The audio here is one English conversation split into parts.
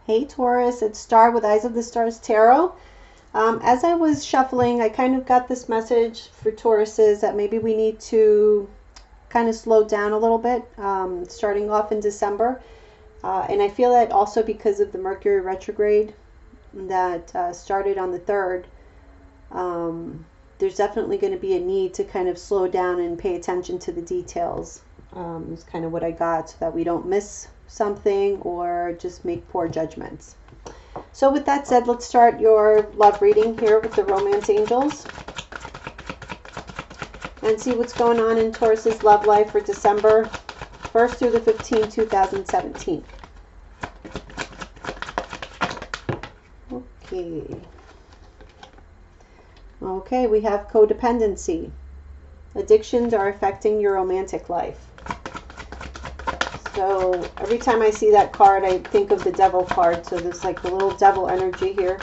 Hey Taurus, it's Star with Eyes of the Stars Tarot. As I was shuffling, I kind of got this message for Tauruses that maybe we need to kind of slow down a little bit, starting off in December. And I feel that also because of the Mercury retrograde that started on the 3rd, there's definitely going to be a need to kind of slow down and pay attention to the details. Is kind of what I got, so that we don't miss something or just make poor judgments. So with that said, let's start your love reading here with the Romance Angels and see what's going on in Taurus's love life for December 1st through the 15th, 2017. Okay, we have codependency. Addictions are affecting your romantic life. So every time I see that card, I think of the Devil card. So there's like a little devil energy here.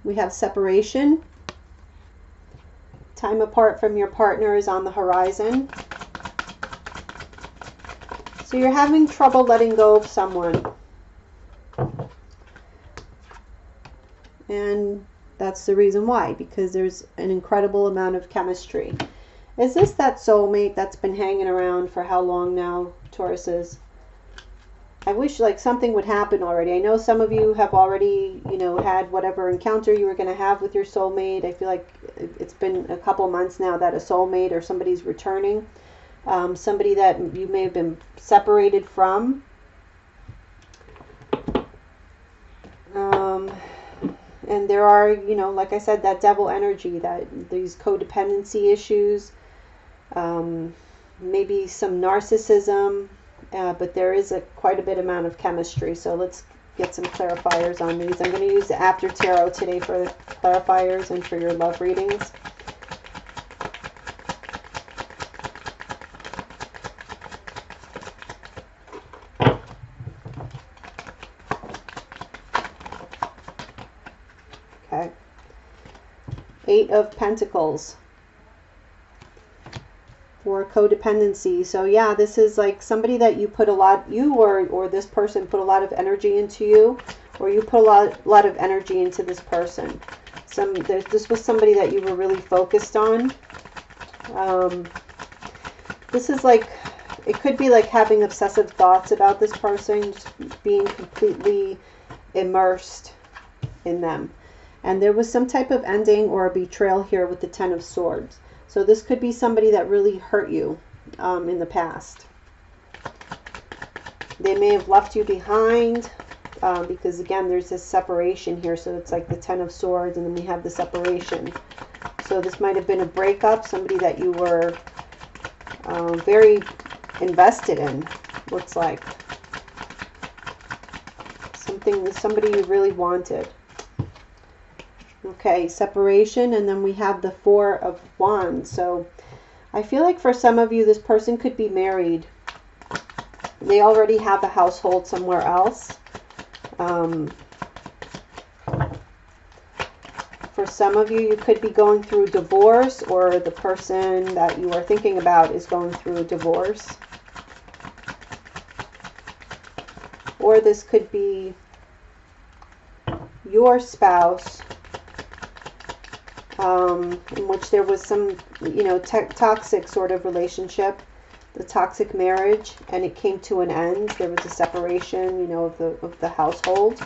We have separation. Time apart from your partner is on the horizon. So you're having trouble letting go of someone. And that's the reason why, because there's an incredible amount of chemistry. Is this that soulmate that's been hanging around for how long now, Tauruses? I wish like something would happen already. I know some of you have already, had whatever encounter you were going to have with your soulmate. I feel like it's been a couple months now that a soulmate or somebody's returning. Somebody that you may have been separated from. And there are, like I said, that devil energy, that these codependency issues, maybe some narcissism, but there is quite a bit amount of chemistry. So let's get some clarifiers on these. I'm going to use the After Tarot today for clarifiers and for your love readings. Okay. 8 of Pentacles for codependency. So yeah, this is like somebody that you put a lot, or this person put a lot of energy into you, or you put a lot of energy into this person. This was somebody that you were really focused on. This is like, it could be like having obsessive thoughts about this person, just being completely immersed in them. And there was some type of ending or a betrayal here with the 10 of Swords. So this could be somebody that really hurt you in the past. They may have left you behind because, again, there's this separation here. So it's like the 10 of Swords, and then we have the separation. So this might have been a breakup, somebody that you were very invested in, looks like. Somebody you really wanted. Okay, separation, and then we have the 4 of Wands. So I feel like for some of you, this person could be married. They already have a household somewhere else. For some of you, you could be going through divorce, or the person that you are thinking about is going through a divorce. Or this could be your spouse, in which there was some, toxic sort of relationship, the toxic marriage, and it came to an end. There was a separation, of the household.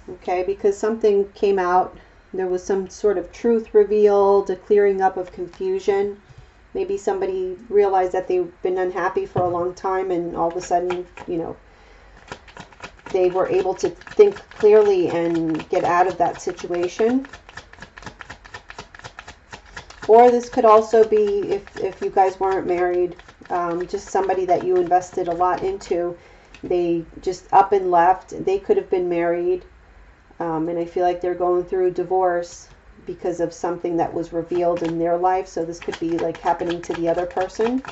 Okay, because something came out. There was some sort of truth revealed, a clearing up of confusion. Maybe somebody realized that they've been unhappy for a long time, and all of a sudden, they were able to think clearly and get out of that situation. Or this could also be, if you guys weren't married, just somebody that you invested a lot into. They just up and left. They could have been married, and I feel like they're going through a divorce because of something that was revealed in their life. So this could be like happening to the other person.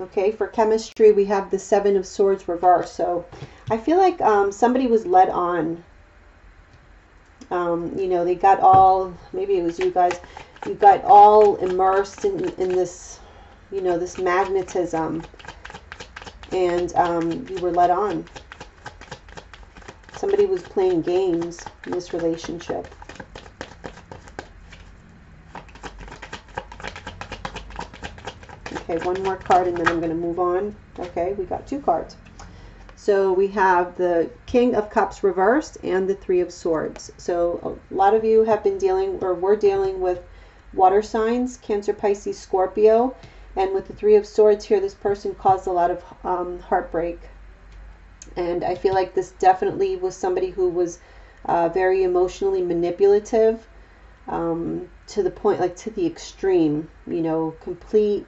Okay, for chemistry, we have the 7 of Swords reversed. So I feel like somebody was led on. They got all, maybe it was you guys, you got all immersed in this, you know, this magnetism, and you were led on. Somebody was playing games in this relationship. Okay, one more card and then I'm going to move on. Okay, we got 2 cards. So we have the King of Cups reversed and the 3 of Swords. So a lot of you have been dealing, or were dealing with water signs, Cancer, Pisces, Scorpio. And with the 3 of Swords here, this person caused a lot of heartbreak. And I feel like this definitely was somebody who was very emotionally manipulative, to the point, like to the extreme, you know, complete,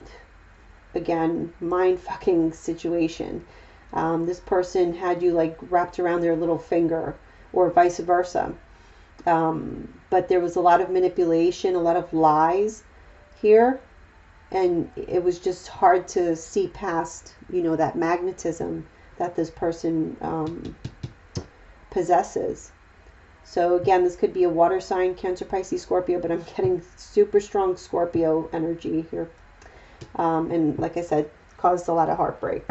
again, mind-fucking situation. This person had you like wrapped around their little finger, or vice versa. But there was a lot of manipulation, a lot of lies here. And it was just hard to see past, you know, that magnetism that this person possesses. So again, this could be a water sign, Cancer, Pisces, Scorpio, but I'm getting super strong Scorpio energy here. And like I said, caused a lot of heartbreak.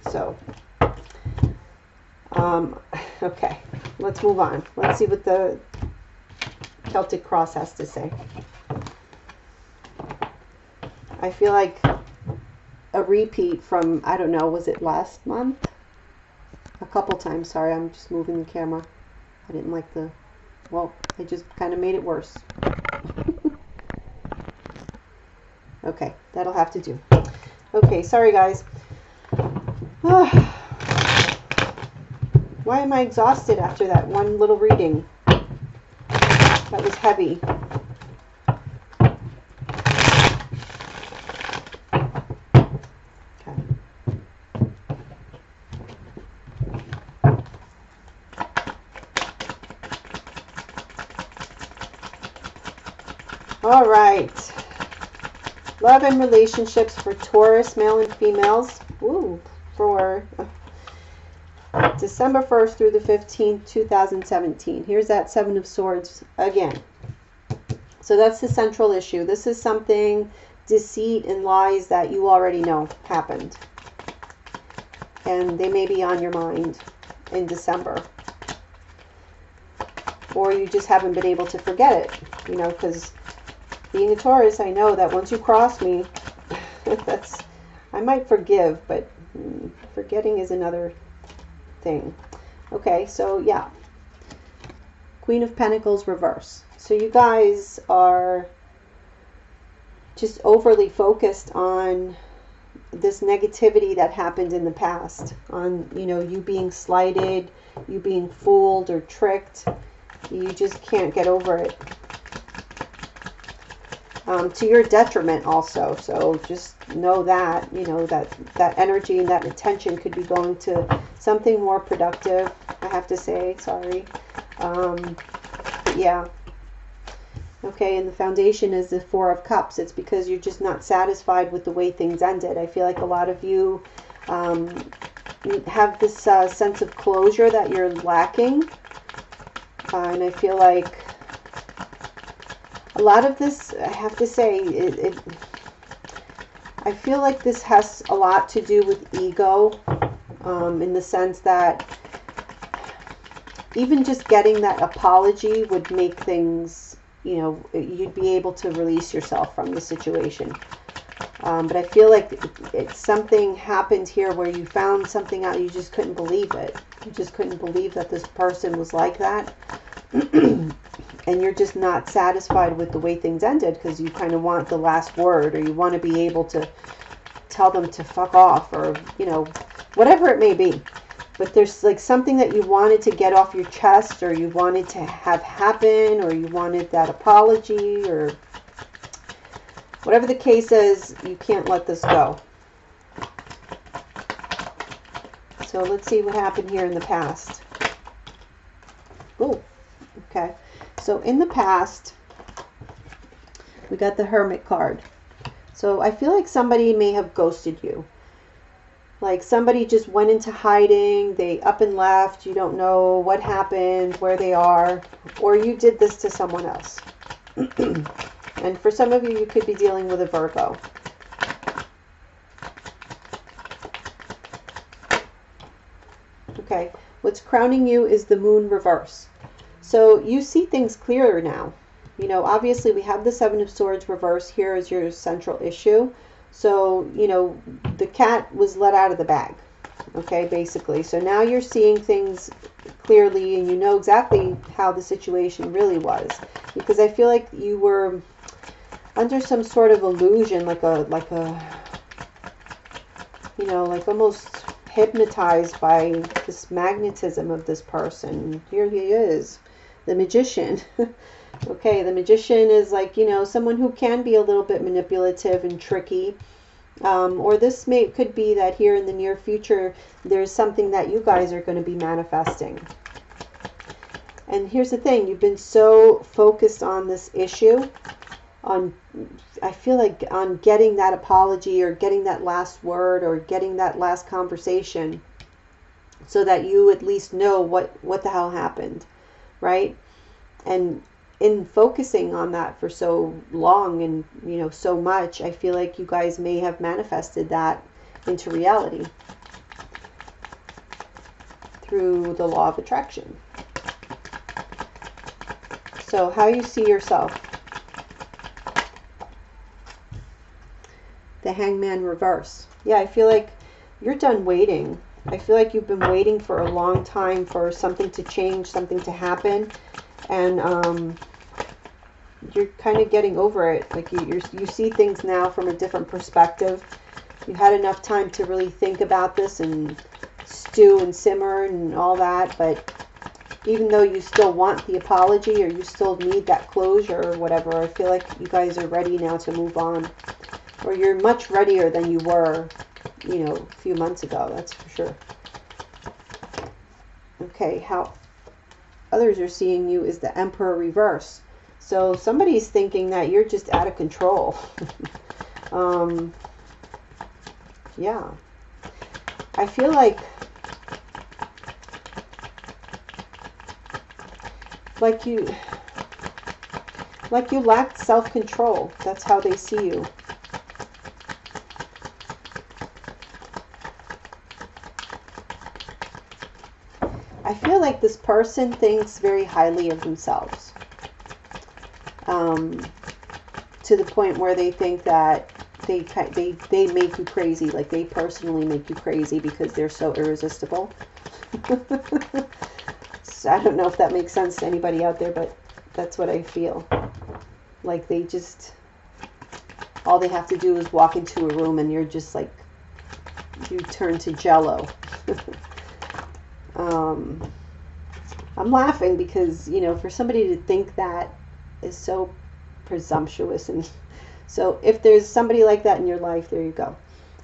So, okay, let's move on. Let's see what the Celtic Cross has to say. I feel like a repeat from, I don't know, was it last month? A couple times. Sorry, I'm just moving the camera. I didn't like the, well, I just kind of made it worse. Okay, that'll have to do. Okay, sorry guys. Why am I exhausted after that one little reading? That was heavy. All right. Love and relationships for Taurus, male and females. Ooh, for December 1st through the 15th, 2017. Here's that 7 of Swords again. So that's the central issue. This is something, deceit and lies that you already know happened. And they may be on your mind in December. Or you just haven't been able to forget it, you know, because being a Taurus, I know that once you cross me, I might forgive, but forgetting is another thing. Okay, so yeah. Queen of Pentacles reverse. So you guys are just overly focused on this negativity that happened in the past, on, you know, you being slighted, you being fooled or tricked. You just can't get over it. To your detriment also. So just know that, you know, that energy and that attention could be going to something more productive, I have to say. Sorry. Yeah. Okay, and the foundation is the 4 of Cups. It's because you're just not satisfied with the way things ended. I feel like a lot of you have this sense of closure that you're lacking. And I feel like a lot of this, I have to say, I feel like this has a lot to do with ego, in the sense that even just getting that apology would make things, you know, you'd be able to release yourself from the situation. But I feel like something happened here where you found something out, you just couldn't believe it. You just couldn't believe that this person was like that. And you're just not satisfied with the way things ended because you kind of want the last word, or you want to be able to tell them to fuck off, or, you know, whatever it may be. But there's like something that you wanted to get off your chest, or you wanted to have happen, or you wanted that apology, or whatever the case is, you can't let this go. So let's see what happened here in the past. Oh, okay. So in the past, we got the Hermit card. So I feel like somebody may have ghosted you. Like somebody just went into hiding, they up and left, you don't know what happened, where they are, or you did this to someone else. And for some of you, you could be dealing with a Virgo. Okay, what's crowning you is the moon reverse. So you see things clearer now. You know, obviously we have the Seven of Swords reverse here as your central issue. So, you know, the cat was let out of the bag. Okay, basically. So now you're seeing things clearly and you know exactly how the situation really was. Because I feel like you were under some sort of illusion, like a, you know, like almost hypnotized by this magnetism of this person. Here he is, the magician. Okay, the magician is like, you know, someone who can be a little bit manipulative and tricky. Or this could be that here in the near future, there's something that you guys are going to be manifesting. And here's the thing, you've been so focused on this issue, I feel like on getting that apology or getting that last word or getting that last conversation so that you at least know what the hell happened, right? And in focusing on that for so long and, you know, so much, I feel like you guys may have manifested that into reality through the law of attraction. So how you see yourself. The Hangman reverse. Yeah, I feel like you're done waiting. I feel like you've been waiting for a long time for something to change, something to happen. And you're kind of getting over it. Like you see things now from a different perspective. You had enough time to really think about this and stew and simmer and all that. But even though you still want the apology or you still need that closure or whatever, I feel like you guys are ready now to move on. Or you're much readier than you were, you know, a few months ago. That's for sure. Okay, how others are seeing you is the Emperor reverse. So somebody's thinking that you're just out of control. Yeah. I feel like you lacked self-control. That's how they see you. I feel like this person thinks very highly of themselves. To the point where they think that they make you crazy. Like they personally make you crazy because they're so irresistible. So I don't know if that makes sense to anybody out there, but that's what I feel. Like they just, all they have to do is walk into a room and you're just like, you turn to jello. I'm laughing because, you know, for somebody to think that is so presumptuous. And so if there's somebody like that in your life, there you go.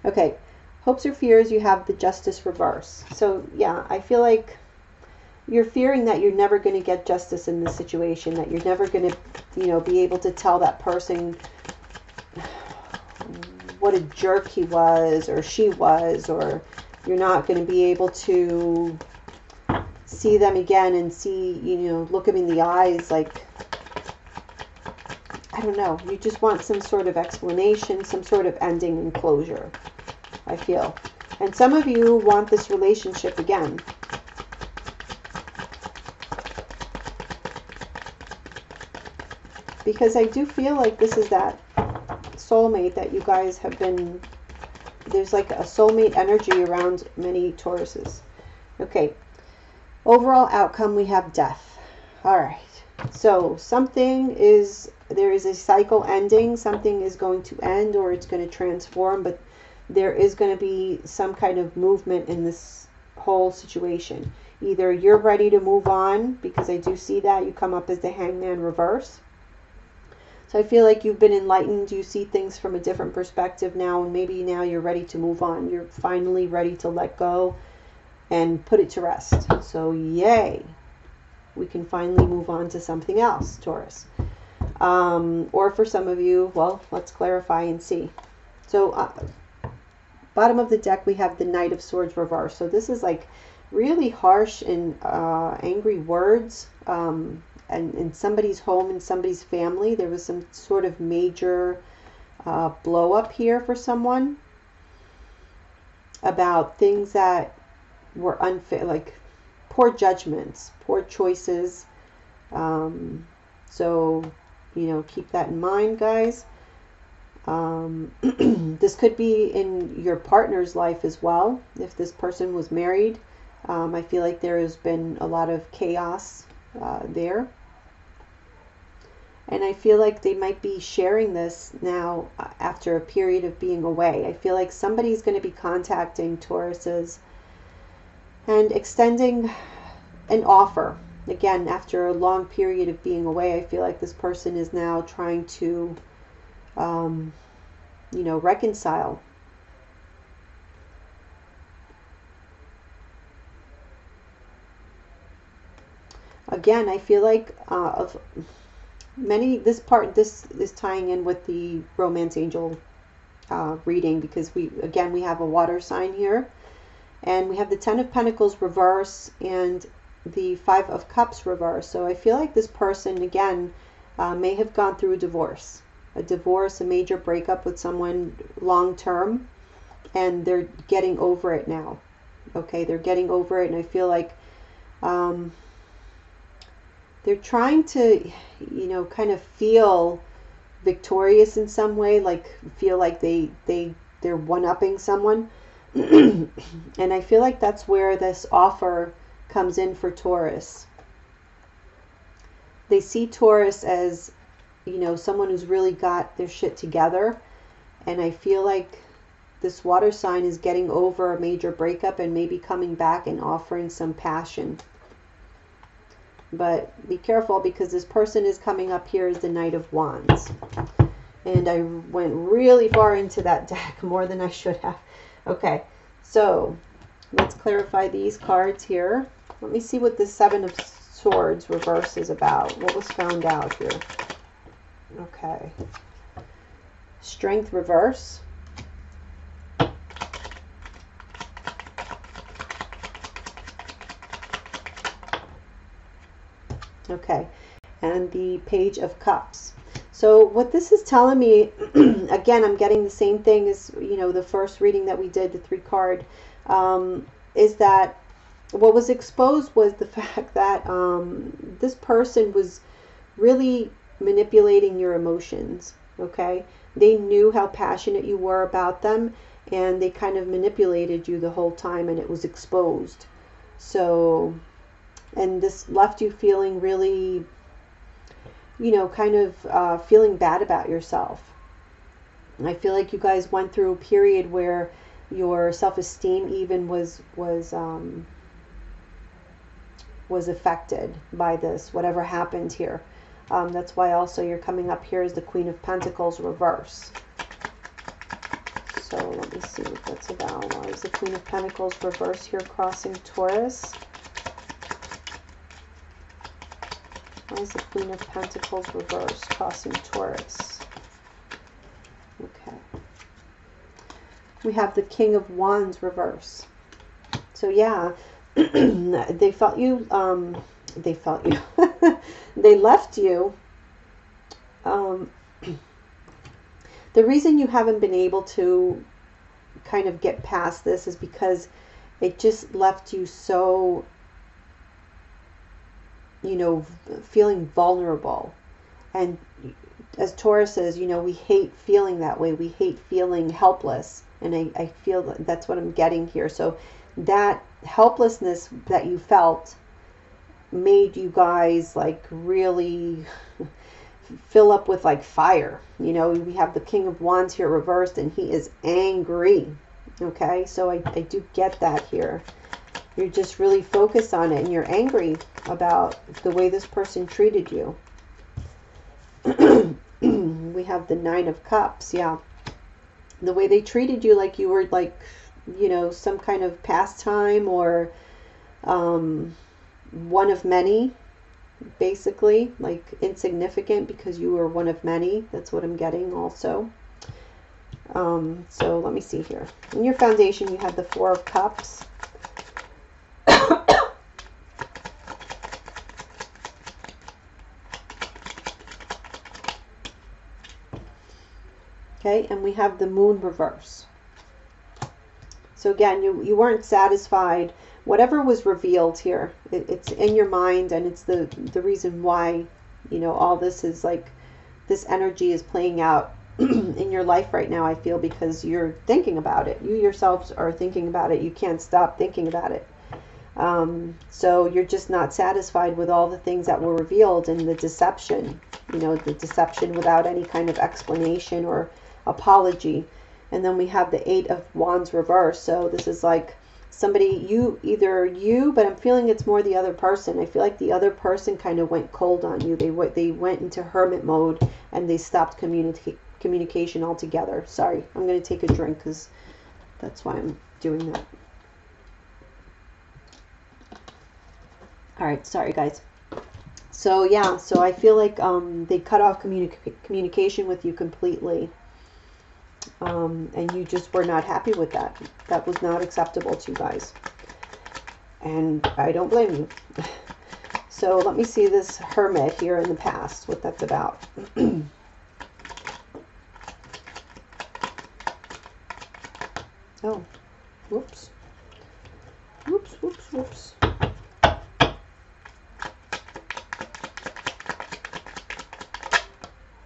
Okay, hopes or fears, you have the Justice reverse. So yeah, I feel like you're fearing that you're never going to get justice in this situation, that you're never going to, you know, be able to tell that person what a jerk he was or she was, or you're not going to be able to see them again and see, you know, look them in the eyes. Like, I don't know, you just want some sort of explanation, some sort of ending and closure, I feel. And some of you want this relationship again. Because I do feel like this is that soulmate that you guys have been, there's like a soulmate energy around many Tauruses. Okay, overall outcome, we have death. All right, so there is a cycle ending, something is going to end or it's going to transform, but there is going to be some kind of movement in this whole situation. Either you're ready to move on, because I do see that you come up as the Hangman reverse. So I feel like you've been enlightened. You see things from a different perspective now, and maybe now you're ready to move on. You're finally ready to let go and put it to rest. So yay, we can finally move on to something else, Taurus. Or for some of you, well, let's clarify and see. So bottom of the deck, we have the Knight of Swords reverse. So this is like really harsh and angry words. in somebody's home, in somebody's family. There was some sort of major blow up here for someone about things that were unfair, like poor judgments, poor choices. So, you know, keep that in mind, guys. This could be in your partner's life as well. If this person was married, I feel like there has been a lot of chaos there. And I feel like they might be sharing this now after a period of being away. I feel like somebody's going to be contacting Tauruses and extending an offer. Again, after a long period of being away, I feel like this person is now trying to, you know, reconcile. Again, I feel like of many, this is tying in with the romance angel reading, because we have a water sign here, and we have the 10 of Pentacles reverse and the 5 of Cups reverse. So I feel like this person, again, may have gone through a divorce, a major breakup with someone long term, and they're getting over it now. Okay, they're getting over it, and I feel like they're trying to, you know, kind of feel victorious in some way, like feel like they're one-upping someone. And I feel like that's where this offer comes in for Taurus. They see Taurus as, you know, someone who's really got their shit together, and I feel like this water sign is getting over a major breakup and maybe coming back and offering some passion. But be careful, because this person is coming up here as the Knight of Wands. And I went really far into that deck, more than I should have. Okay, so let's clarify these cards here. Let me see what the 7 of Swords reverse is about. What was found out here? Okay. Strength reverse. Okay, and the Page of Cups. So what this is telling me, again, I'm getting the same thing as, you know, the first reading that we did, the 3 card, is that what was exposed was the fact that this person was really manipulating your emotions. Okay, they knew how passionate you were about them, and they kind of manipulated you the whole time, and it was exposed. So, and this left you feeling really, you know, kind of feeling bad about yourself. And I feel like you guys went through a period where your self-esteem even was affected by this, whatever happened here. That's why also you're coming up here as the Queen of Pentacles reverse. So let me see what that's about. Why is the Queen of Pentacles reverse here crossing Taurus? Why is the Queen of Pentacles reverse crossing Taurus? Okay. We have the King of Wands reverse. So yeah, they felt you, they left you. The reason you haven't been able to kind of get past this is because it just left you so, you know, feeling vulnerable. And as Tauruses, you know, we hate feeling that way. We hate feeling helpless. And I feel that's what I'm getting here. So that helplessness that you felt made you guys like really fill up with like fire. You know, we have the King of Wands here reversed, and he is angry. Okay, so I do get that here. You're just really focused on it, and you're angry about the way this person treated you. We have the 9 of Cups. Yeah, the way they treated you, like you were like, you know, some kind of pastime, or one of many, basically, like insignificant because you were one of many. That's what I'm getting also. So let me see here. In your foundation, you have the 4 of Cups. Okay, and we have the moon reverse. So again, you weren't satisfied. Whatever was revealed here, it's in your mind, and it's the reason why, you know, all this is like, this energy is playing out in your life right now, I feel, because you're thinking about it. You yourselves are thinking about it. You can't stop thinking about it. So you're just not satisfied with all the things that were revealed in the deception, you know, the deception without any kind of explanation or apology. And then we have the Eight of Wands reverse. So this is like somebody, either you, but I'm feeling it's more the other person. I feel like the other person kind of went cold on you. They went into hermit mode, and they stopped communication altogether. Sorry, I'm going to take a drink because that's why I'm doing that. All right, sorry guys. So yeah, so I feel like they cut off communication with you completely. And you just were not happy with that. That was not acceptable to you guys. And I don't blame you. So let me see this Hermit here in the past, what that's about. Oh, whoops. Whoops, whoops, whoops.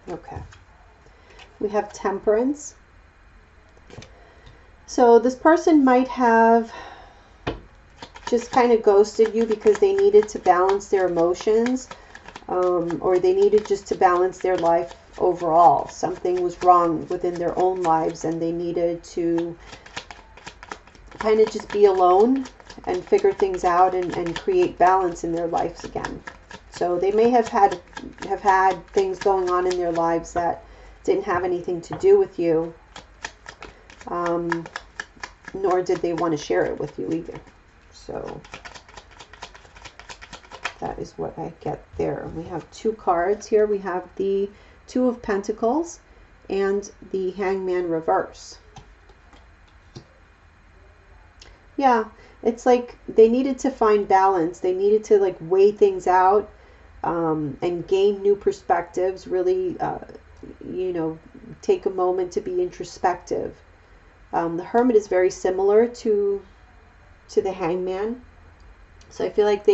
Okay. We have Temperance. So this person might have just kind of ghosted you because they needed to balance their emotions, or they needed just to balance their life overall. Something was wrong within their own lives, and they needed to kind of just be alone and figure things out and create balance in their lives again. So they may have had things going on in their lives that didn't have anything to do with you, nor did they want to share it with you either. So that is what I get there. We have two cards here. We have the Two of Pentacles and the Hangman reverse. Yeah, it's like they needed to find balance. They needed to like weigh things out, and gain new perspectives. Really, you know, take a moment to be introspective. The Hermit is very similar to the Hangman. So I feel like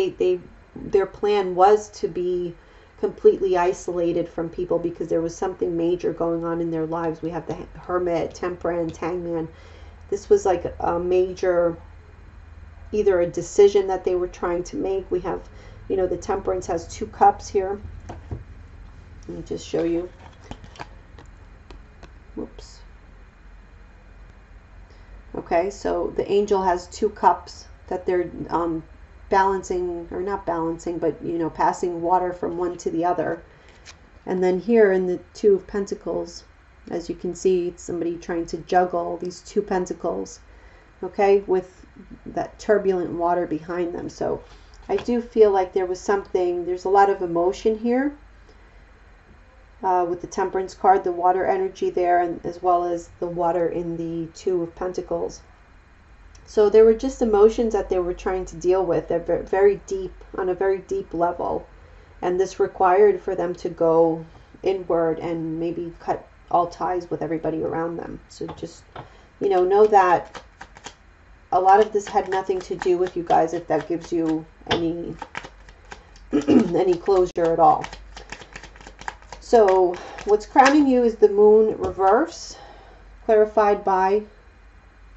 their plan was to be completely isolated from people because there was something major going on in their lives. We have the Hermit, Temperance, Hangman. This was like a major, either a decision that they were trying to make. We have, you know, the Temperance has two cups here. Let me just show you. Whoops. Okay, so the Angel has two cups that they're balancing, or not balancing, but, you know, passing water from one to the other. And then here in the Two of Pentacles, as you can see, it's somebody trying to juggle these two pentacles, okay, with that turbulent water behind them. So I do feel like there was something, there's a lot of emotion here. With the Temperance card, the water energy there, and as well as the water in the Two of Pentacles. So there were just emotions that they were trying to deal with. They're very deep, on a very deep level. And this required for them to go inward and maybe cut all ties with everybody around them. So just, you know that a lot of this had nothing to do with you guys, if that gives you any any closure at all. So what's crowning you is the Moon reverse, clarified by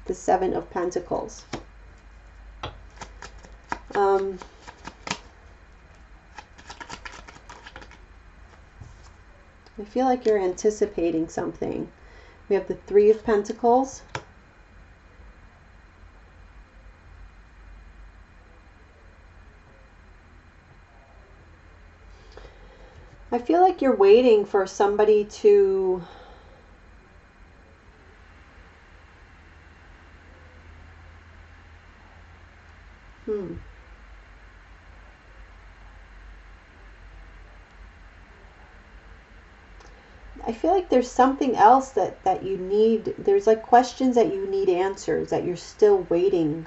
the Seven of Pentacles. I feel like you're anticipating something. We have the Three of Pentacles. I feel like you're waiting for somebody to I feel like there's something else that you need. There's like questions that you need answers, that you're still waiting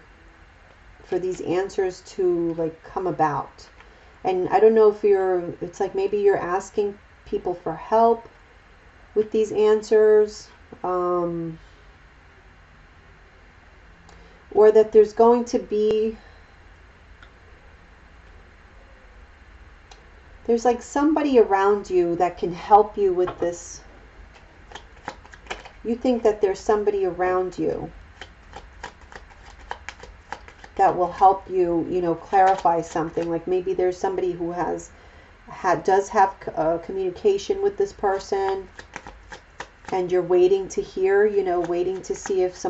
for these answers to like come about. And I don't know if it's like maybe you're asking people for help with these answers. Or that there's going to be, there's like somebody around you that can help you with this. You think that there's somebody around you that will help you, you know, clarify something. Like maybe there's somebody who does have communication with this person, and you're waiting to hear, you know, waiting to see if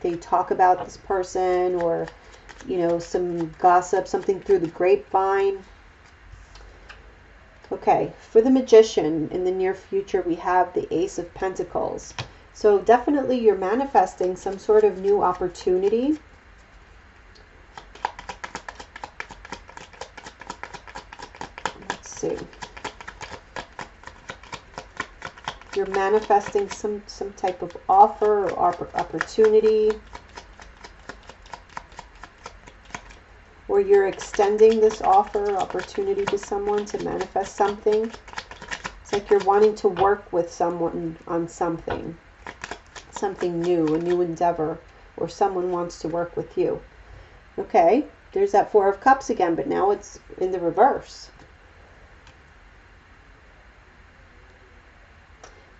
they talk about this person, or, you know, some gossip, something through the grapevine. Okay, for the Magician, in the near future, we have the Ace of Pentacles. So definitely you're manifesting some sort of new opportunity. Let's see. You're manifesting some type of offer or opportunity. Or you're extending this offer or opportunity to someone to manifest something. It's like you're wanting to work with someone on something new, a new endeavor, or someone wants to work with you. Okay, there's that Four of Cups again, but now it's in the reverse.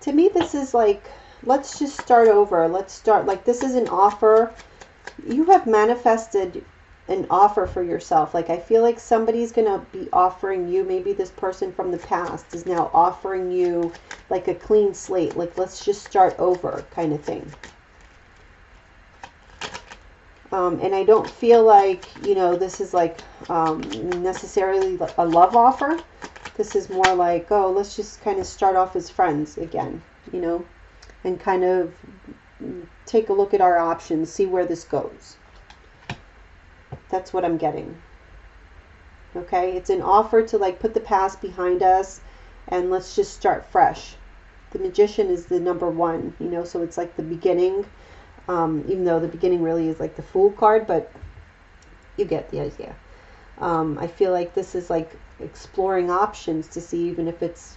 To me, this is like, let's just start over. Let's start, like, this is an offer. You have manifested an offer for yourself. Like, I feel like somebody's going to be offering you, maybe this person from the past is now offering you like a clean slate. Like, let's just start over kind of thing. And I don't feel like, you know, this is like necessarily a love offer. This is more like, oh, let's just kind of start off as friends again, you know, and kind of take a look at our options, see where this goes. That's what I'm getting. Okay, it's an offer to like put the past behind us and let's just start fresh. The Magician is the number one, you know, so it's like the beginning, even though the beginning really is like the Fool card, but you get the idea. I feel like this is like exploring options to see even if it's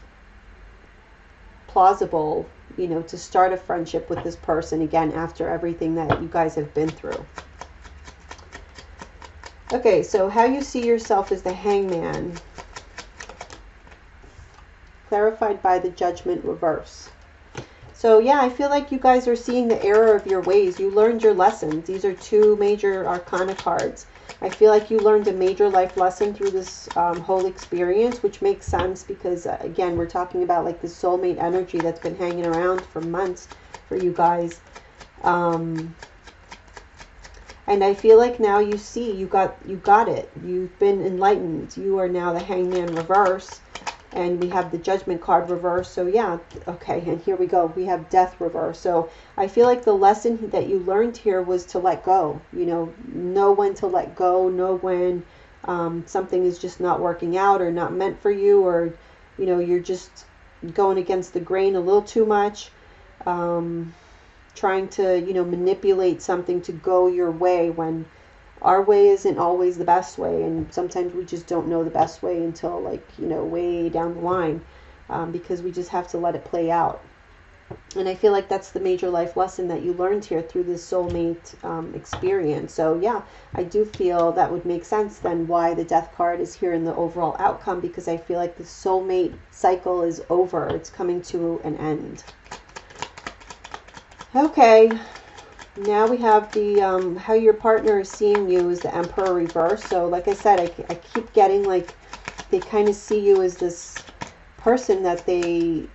plausible, you know, to start a friendship with this person again after everything that you guys have been through. Okay, so how you see yourself as the Hangman, clarified by the Judgment reverse. So yeah, I feel like you guys are seeing the error of your ways. You learned your lessons. These are two major arcana cards. I feel like you learned a major life lesson through this whole experience, which makes sense because, again, we're talking about like the soulmate energy that's been hanging around for months for you guys. And I feel like now you see, you got it. You've been enlightened. You are now the Hangman reverse. And we have the Judgment card reverse. So yeah, okay, and here we go. We have Death reverse. So I feel like the lesson that you learned here was to let go. You know when to let go, know when something is just not working out or not meant for you, or, you know, you're just going against the grain a little too much. Trying to, you know, manipulate something to go your way when our way isn't always the best way, and sometimes we just don't know the best way until, like, you know, way down the line, because we just have to let it play out. And I feel like that's the major life lesson that you learned here through this soulmate experience. So yeah, I do feel that would make sense then why the Death card is here in the overall outcome, because I feel like the soulmate cycle is over. It's coming to an end. Okay. Now we have the how your partner is seeing you is the Emperor reverse. So like I said, I keep getting like they kind of see you as this person that they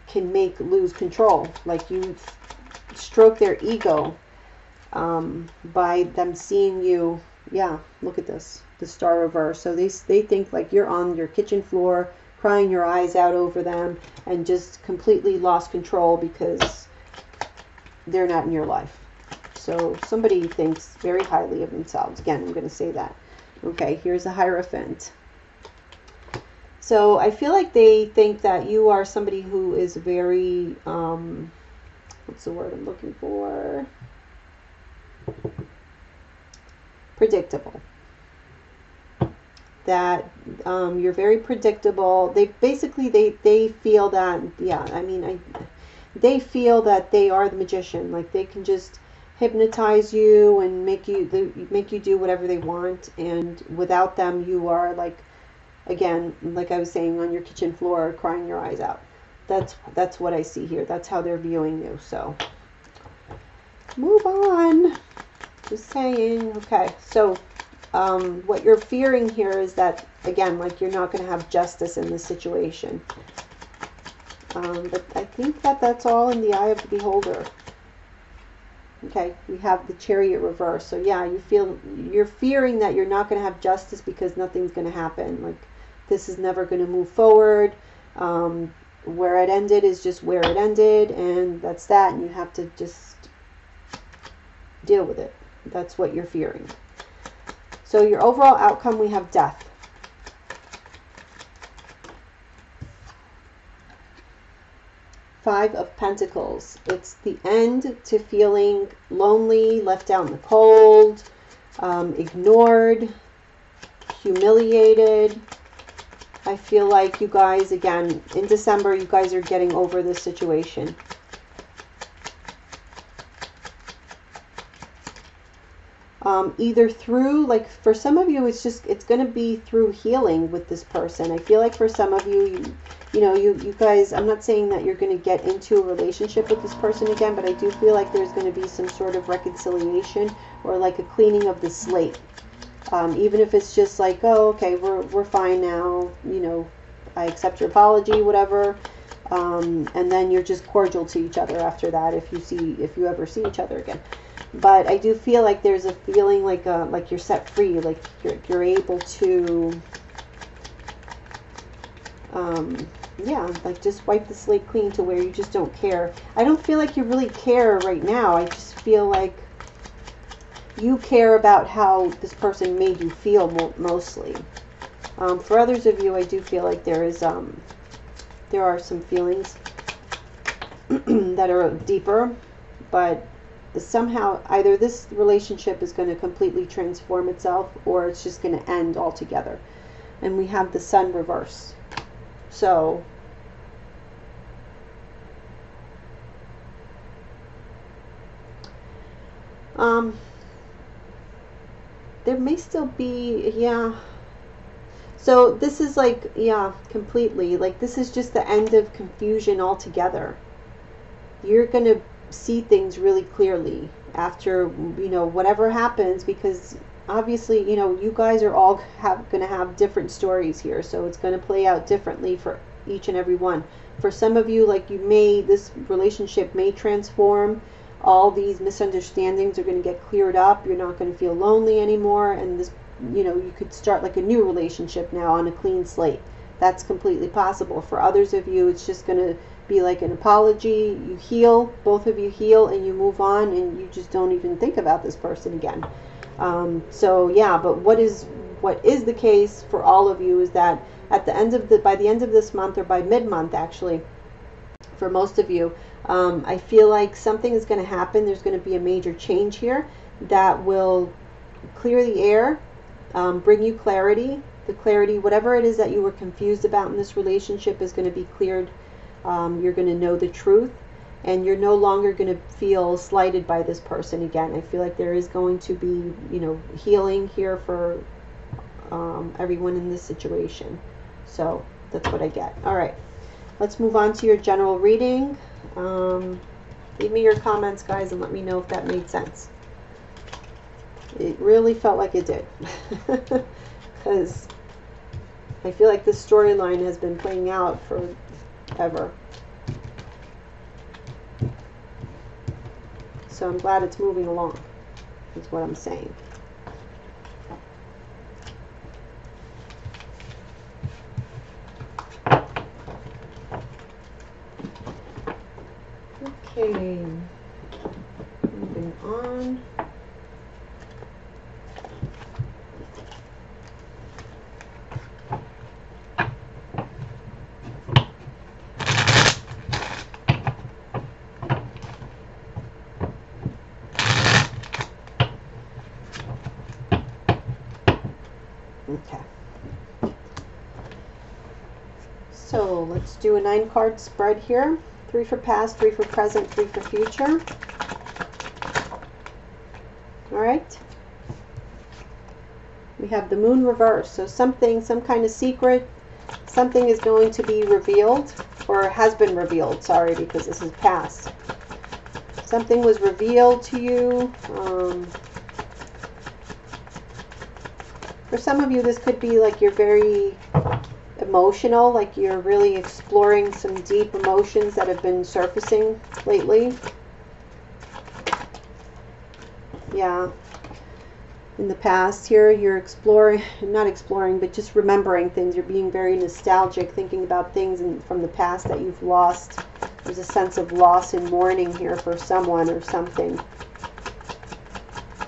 can make lose control. Like you stroke their ego by them seeing you. Yeah, look at this, the Star reverse. So they think like you're on your kitchen floor crying your eyes out over them and just completely lost control because they're not in your life. So somebody thinks very highly of themselves. Again, I'm going to say that. Okay, here's the Hierophant. So I feel like they think that you are somebody who is very, what's the word I'm looking for? Predictable. That you're very predictable. They basically, they feel that, yeah, I mean, they feel that they are the magician. Like they can just hypnotize you and make you do whatever they want, and without them you are like, again, like I was saying, on your kitchen floor crying your eyes out. That's what I see here. That's how they're viewing you. So move on. Just saying. Okay, so what you're fearing here is that, again, like you're not going to have justice in this situation. But I think that that's all in the eye of the beholder. Okay, we have the Chariot reverse. So yeah, you're fearing that you're not going to have justice because nothing's going to happen. Like this is never going to move forward. Where it ended is just where it ended, and that's that, and you have to just deal with it. That's what you're fearing. So your overall outcome, we have death. Five of Pentacles. It's the end to feeling lonely, left out in the cold, ignored, humiliated. I feel like you guys, again, in December, you guys are getting over this situation. Either through, like for some of you, it's going to be through healing with this person. I feel like for some of you, you guys, I'm not saying that you're going to get into a relationship with this person again, but I do feel like there's going to be some sort of reconciliation or like a cleaning of the slate. Even if it's just like, oh, okay, we're fine now, I accept your apology, whatever, and then you're just cordial to each other after that if you ever see each other again. But I do feel like there's a feeling like you're set free, like you're able to, yeah, like just wipe the slate clean to where you just don't care. I don't feel like you really care right now. I just feel like you care about how this person made you feel mostly. For others of you, I do feel like there are some feelings that are deeper, but somehow either this relationship is going to completely transform itself or it's just going to end altogether. And we have the Sun reverse. So there may still be, yeah. So this is like, yeah, completely. Like this is just the end of confusion altogether. You're going to see things really clearly after, whatever happens, because obviously, you guys are all going to have different stories here. So it's going to play out differently for each and every one. For some of you, like this relationship may transform. All these misunderstandings are going to get cleared up. You're not going to feel lonely anymore. And this, you could start like a new relationship now on a clean slate. That's completely possible. For others of you, it's just going to be like an apology. You heal, both of you heal, and you move on, and you just don't even think about this person again. So yeah, but what is the case for all of you is that at the end of by the end of this month, or by mid-month actually, for most of you, I feel like something is going to happen. There's going to be a major change here that will clear the air, bring you clarity. The clarity, whatever it is that you were confused about in this relationship, is going to be cleared. You're going to know the truth, and you're no longer going to feel slighted by this person again. I feel like there is going to be, healing here for everyone in this situation. So that's what I get. All right, let's move on to your general reading. Leave me your comments, guys, and let me know if that made sense. It really felt like it did. Because I feel like this storyline has been playing out forever. So I'm glad it's moving along, is what I'm saying. Okay, moving on. Okay. So let's do a 9-card spread here. 3 for past, 3 for present, 3 for future. All right. We have the moon reverse. So something, some kind of secret, something is going to be revealed, or has been revealed, sorry, because this is past. Something was revealed to you. For some of you, this could be like you're very emotional, like you're really exploring some deep emotions that have been surfacing lately. Yeah. In the past here, you're exploring, not exploring, but just remembering things. You're being very nostalgic, thinking about things from the past that you've lost. There's a sense of loss and mourning here for someone or something.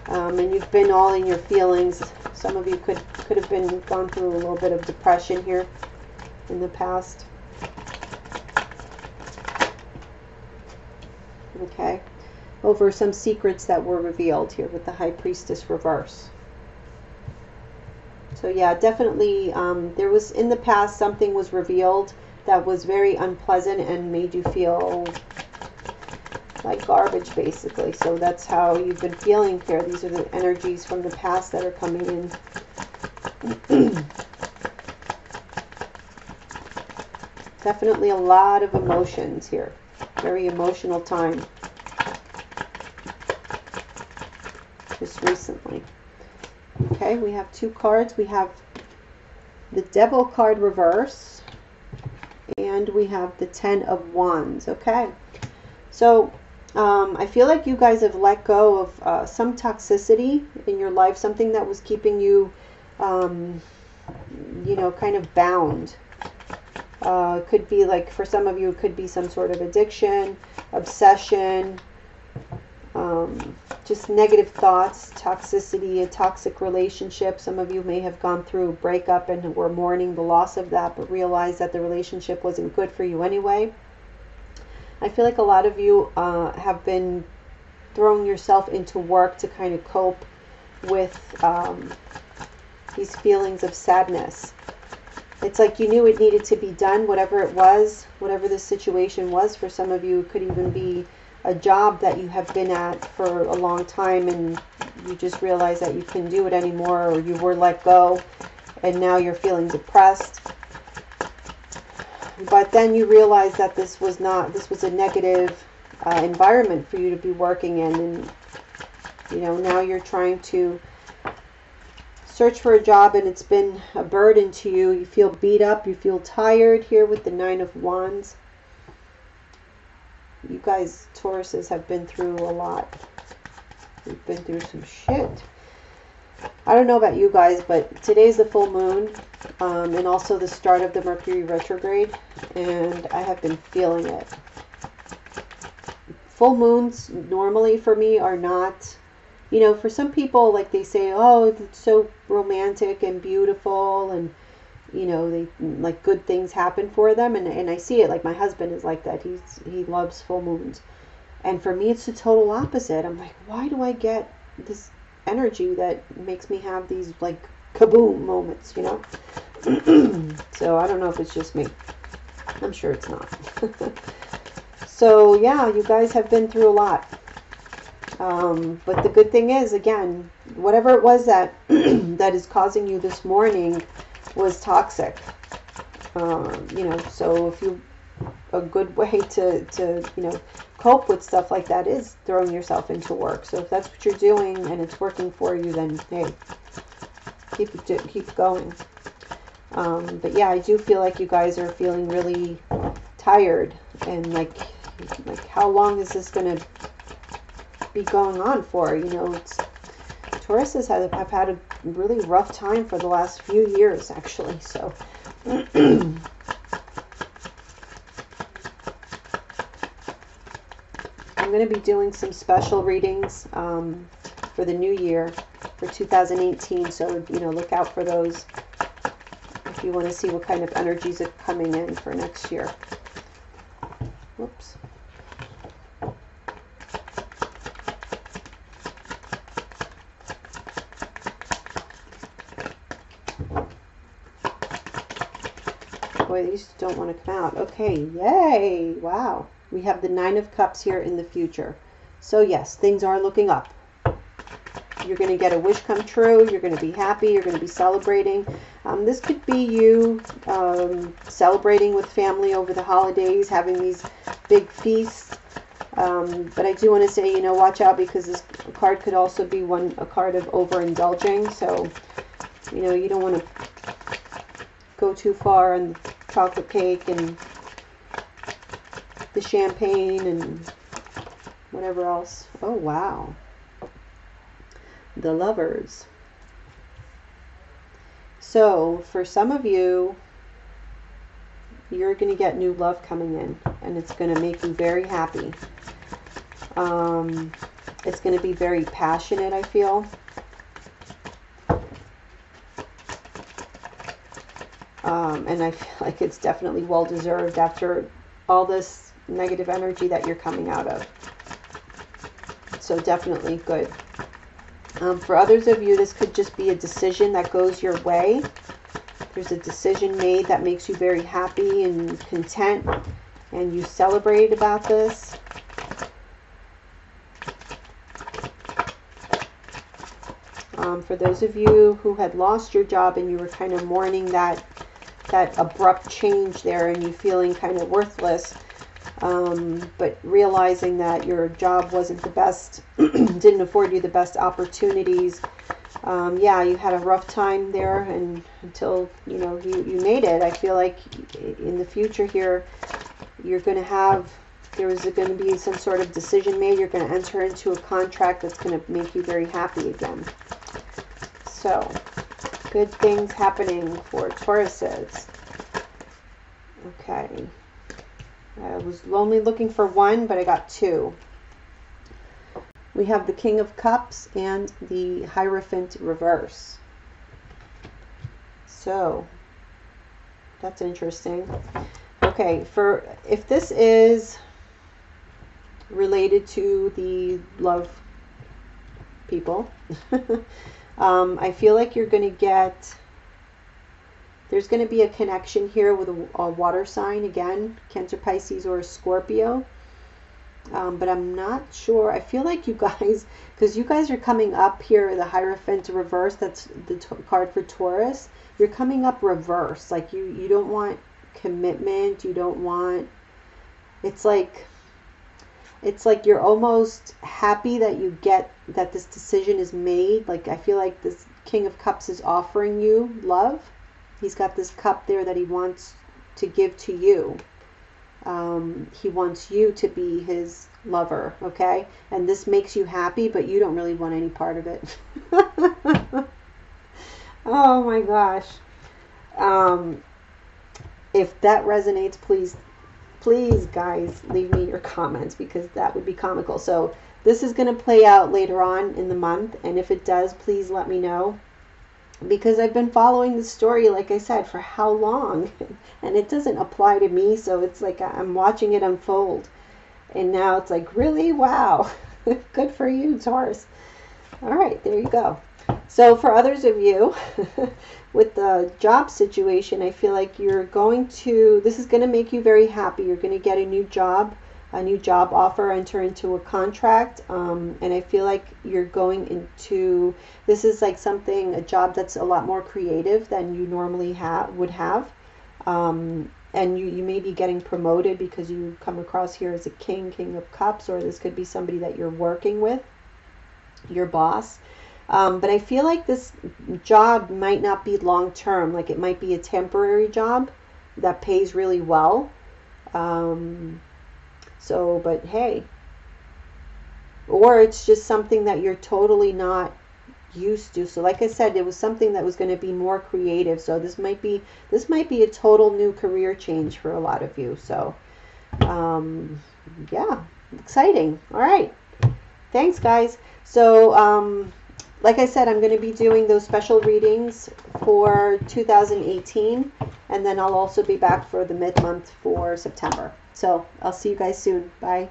And you've been all in your feelings. Some of you could have been gone through a little bit of depression here in the past. Okay. Over some secrets that were revealed here with the High Priestess reverse. So yeah, definitely there was in the past something was revealed that was very unpleasant and made you feel like garbage, basically. So that's how you've been feeling here. These are the energies from the past that are coming in. Definitely a lot of emotions here. Very emotional time. Just recently. Okay, we have 2 cards. We have the Devil card reverse, and we have the 10 of Wands. Okay, so I feel like you guys have let go of some toxicity in your life, something that was keeping you, you know, kind of bound. Could be like, for some of you, it could be some sort of addiction, obsession, just negative thoughts, toxicity, a toxic relationship. Some of you may have gone through a breakup and were mourning the loss of that, but realized that the relationship wasn't good for you anyway. I feel like a lot of you have been throwing yourself into work to kind of cope with these feelings of sadness. It's like you knew it needed to be done, whatever it was, whatever the situation was. For some of you, it could even be a job that you have been at for a long time and you just realize that you couldn't do it anymore, or you were let go and now you're feeling depressed. But then you realize that this was a negative environment for you to be working in, and you know, now you're trying to search for a job and it's been a burden to you. You feel beat up, you feel tired here with the 9 of Wands. You guys, Tauruses, have been through a lot. You've been through some shit. I don't know about you guys, but today's the full moon, and also the start of the Mercury retrograde, and I have been feeling it. Full moons normally for me are not, you know, for some people, like they say, oh, it's so romantic and beautiful, and you know, they like good things happen for them, and I see it. Like my husband is like that. He loves full moons, and for me it's the total opposite. I'm like, why do I get this energy that makes me have these like kaboom moments, you know? So I don't know if it's just me. I'm sure it's not. So yeah, you guys have been through a lot. But the good thing is, again, whatever it was that that is causing you this morning was toxic. You know, so if you, a good way to you know, cope with stuff like that is throwing yourself into work. So if that's what you're doing and it's working for you, then hey, keep going. But yeah, I do feel like you guys are feeling really tired, and like how long is this going to be going on for? You know, it's Tauruses have had a really rough time for the last few years, actually. So I'm going to be doing some special readings for the new year, for 2018. So, you know, look out for those if you want to see what kind of energies are coming in for next year. Whoops. Boy, these don't want to come out. Okay, yay. Wow. We have the Nine of Cups here in the future. So yes, things are looking up. You're going to get a wish come true. You're going to be happy. You're going to be celebrating. This could be you celebrating with family over the holidays, having these big feasts. But I do want to say, you know, watch out, because this card could also be a card of overindulging. So, you know, you don't want to go too far on the chocolate cake and the champagne and whatever else. Oh, wow. The Lovers. So, for some of you, you're going to get new love coming in, and it's going to make you very happy. It's going to be very passionate, I feel. And I feel like it's definitely well-deserved after all this negative energy that you're coming out of. So definitely good. For others of you, this could just be a decision that goes your way. There's a decision made that makes you very happy and content, and you celebrate about this. For those of you who had lost your job and you were kind of mourning that abrupt change there, and you feeling kind of worthless, but realizing that your job wasn't the best, didn't afford you the best opportunities. Yeah, you had a rough time there, and until you know you made it. I feel like in the future here, you're going to have, there is going to be some sort of decision made. You're going to enter into a contract that's going to make you very happy again. So, good things happening for Tauruses. Okay. I was only looking for one, but I got two. We have the King of Cups and the Hierophant reverse. So, that's interesting. Okay, for if this is related to the love people, I feel like you're going to get, there's going to be a connection here with a water sign again, Cancer, Pisces, or Scorpio. But I'm not sure. I feel like you guys, because you guys are coming up here, the Hierophant reverse, that's the card for Taurus. You're coming up reverse. Like you don't want commitment. You don't want, it's like you're almost happy that you get, that this decision is made. Like I feel like this King of Cups is offering you love. He's got this cup there that he wants to give to you. He wants you to be his lover, okay? And this makes you happy, but you don't really want any part of it. Oh my gosh. If that resonates, please guys, leave me your comments, because that would be comical. So this is going to play out later on in the month, and if it does, please let me know, because I've been following the story, like I said, for how long, and it doesn't apply to me, so it's like I'm watching it unfold, and now it's like, really? Wow. Good for you, Taurus. All right, there you go. So for others of you with the job situation, I feel like you're going to, this is going to make you very happy. You're going to get a new job offer, enter into a contract, and I feel like you're going into, this is like something, a job that's a lot more creative than you normally would have, and you may be getting promoted because you come across here as a King of Cups, or this could be somebody that you're working with, your boss. But I feel like this job might not be long term. Like it might be a temporary job that pays really well. So, but hey, or it's just something that you're totally not used to. So like I said, it was something that was going to be more creative. So this might be a total new career change for a lot of you. So, yeah, exciting. All right. Thanks, guys. So, like I said, I'm going to be doing those special readings for 2018, and then I'll also be back for the mid-month for September. So I'll see you guys soon. Bye.